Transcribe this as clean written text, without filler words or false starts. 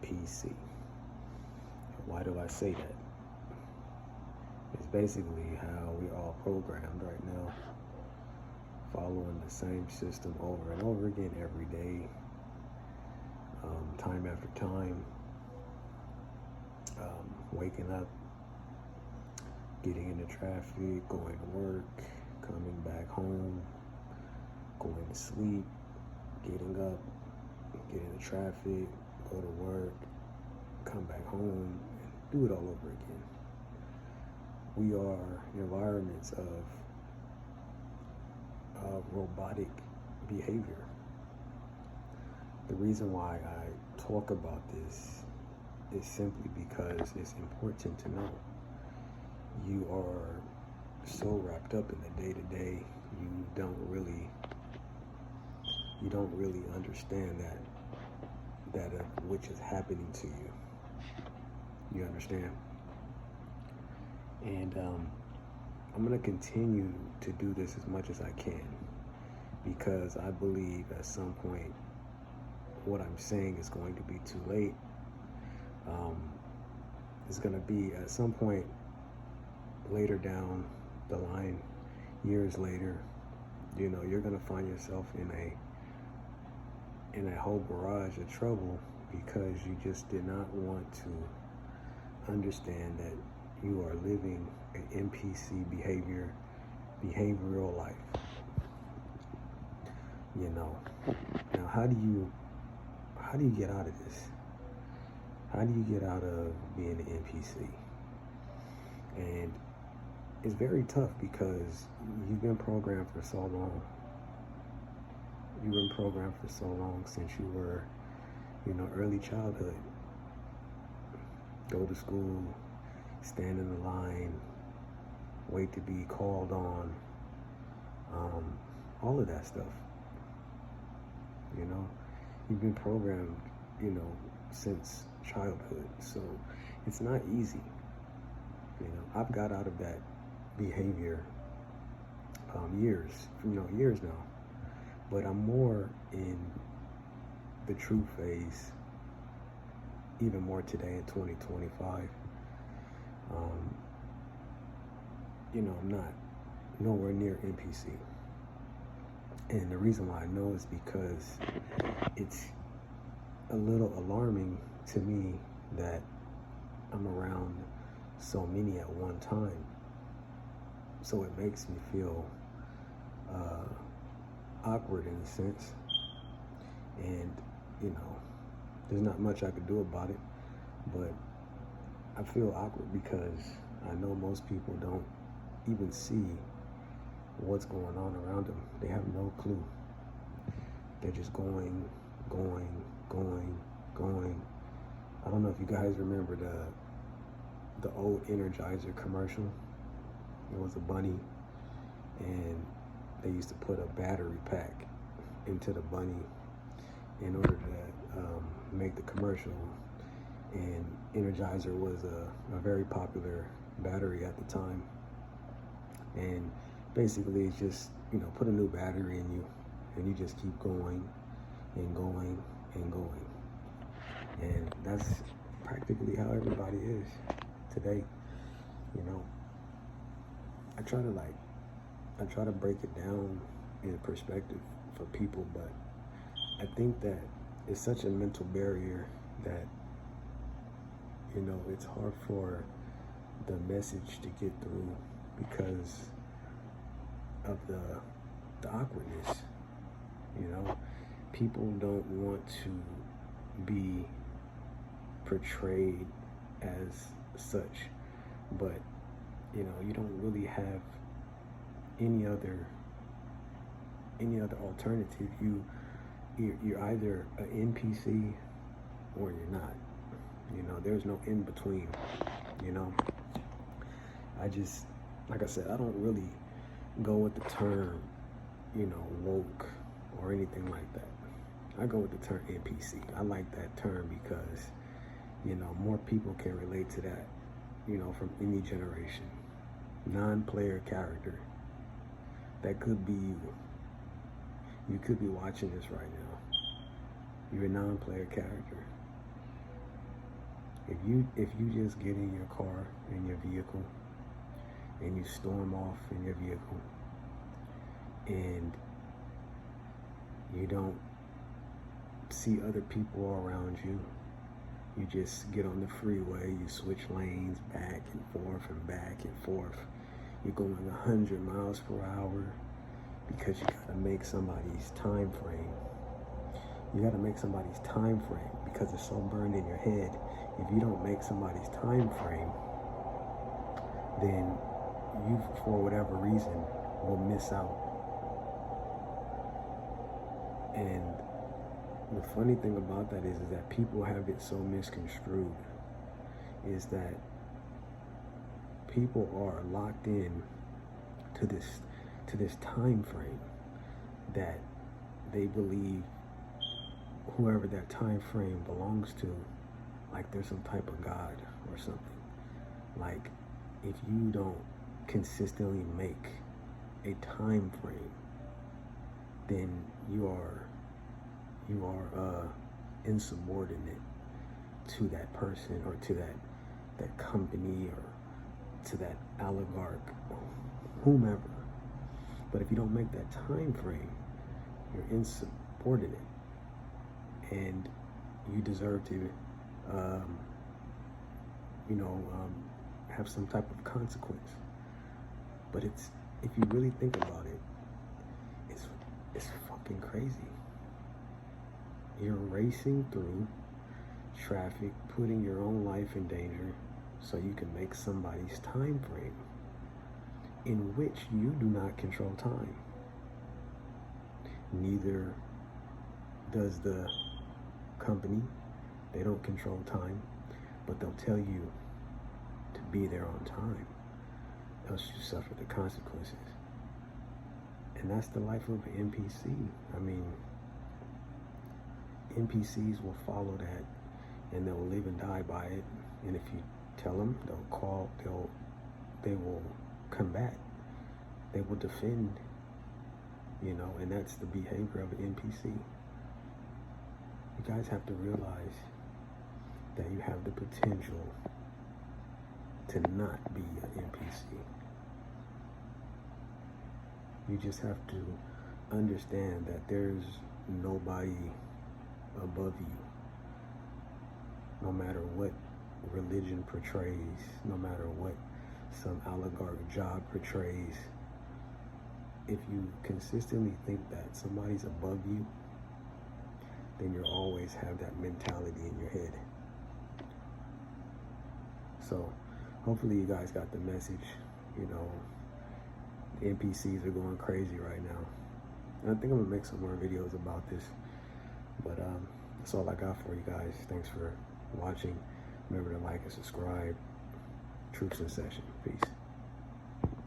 NPC. Why do I say that? It's basically how we're all programmed right now, following the same system over and over again every day, time after time, waking up, getting into traffic, going to work, coming back home, going to sleep, getting up, get into traffic, go to work, come back home, and do it all over again. We are environments of robotic behavior. The reason why I talk about this is simply because it's important to know. You are so wrapped up in the day-to-day, you don't really understand that which is happening to you. You understand? And I'm going to continue to do this as much as I can, because I believe at some point what I'm saying is going to be too late. It's going to be at some point later down the line, years later, you're going to find yourself in a whole barrage of trouble because you just did not want to understand that you are living an NPC behavioral life. Now how do you get out of this? How do you get out of being an NPC? And it's very tough because you've been programmed for so long. You've been programmed for so long since you were, early childhood. Go to school, stand in the line, wait to be called on, all of that stuff. You've been programmed, since childhood. So it's not easy. I've got out of that behavior years now, but I'm more in the true phase, even more today in 2025. I'm not nowhere near NPC. And the reason why I know is because it's a little alarming to me that I'm around so many at one time. So it makes me feel awkward in a sense. And, there's not much I could do about it, but I feel awkward because I know most people don't even see what's going on around them. They have no clue. They're just going. I don't know if you guys remember the old Energizer commercial. It was a bunny, and they used to put a battery pack into the bunny in order to make the commercial. And Energizer was a very popular battery at the time. And basically it's just, put a new battery in you, and you just keep going and going and going. And that's practically how everybody is today. I try to break it down in perspective for people, but I think that it's such a mental barrier that, it's hard for the message to get through because of the awkwardness. People don't want to be portrayed as such, but you don't really have any other alternative. You're either an NPC or you're not. There's no in between. Like I said, I don't really go with the term, woke or anything like that. I go with the term NPC. I like that term because, more people can relate to that, from any generation. Non-player character. That could be you. You could be watching this right now. You're a non-player character. If you just get in your car, in your vehicle, and you storm off in your vehicle, and you don't see other people around you, you just get on the freeway, you switch lanes back and forth and back and forth. You're going 100 miles per hour because you gotta make somebody's time frame. You gotta make somebody's time frame because it's so burned in your head. If you don't make somebody's time frame, then you, for whatever reason, will miss out. And the funny thing about that is that people have it so misconstrued, is that people are locked in to this time frame that they believe whoever that time frame belongs to, like they're some type of god or something. Like, if you don't consistently make a time frame, then you are insubordinate to that person or to that company or to that oligarch, whomever. But if you don't make that time frame, you're insubordinate, and you deserve to have some type of consequence. But if you really think about it, it's fucking crazy. You're racing through traffic, putting your own life in danger so you can make somebody's time frame in which you do not control time. Neither does the company. They don't control time, but they'll tell you to be there on time, else you suffer the consequences. And that's the life of an NPC. I mean, NPCs will follow that, and they'll live and die by it. And if you tell them, they will combat, they will defend, and that's the behavior of an NPC. You guys have to realize that you have the potential to not be an NPC. You just have to understand that there's nobody above you. No matter what religion portrays, no matter what some oligarch job portrays, if you consistently think that somebody's above you, then you'll always have that mentality in your head. So hopefully you guys got the message. The NPCs are going crazy right now. And I think I'm gonna make some more videos about this. But that's all I got for you guys. Thanks for watching. Remember to like and subscribe. Troops in session. Peace.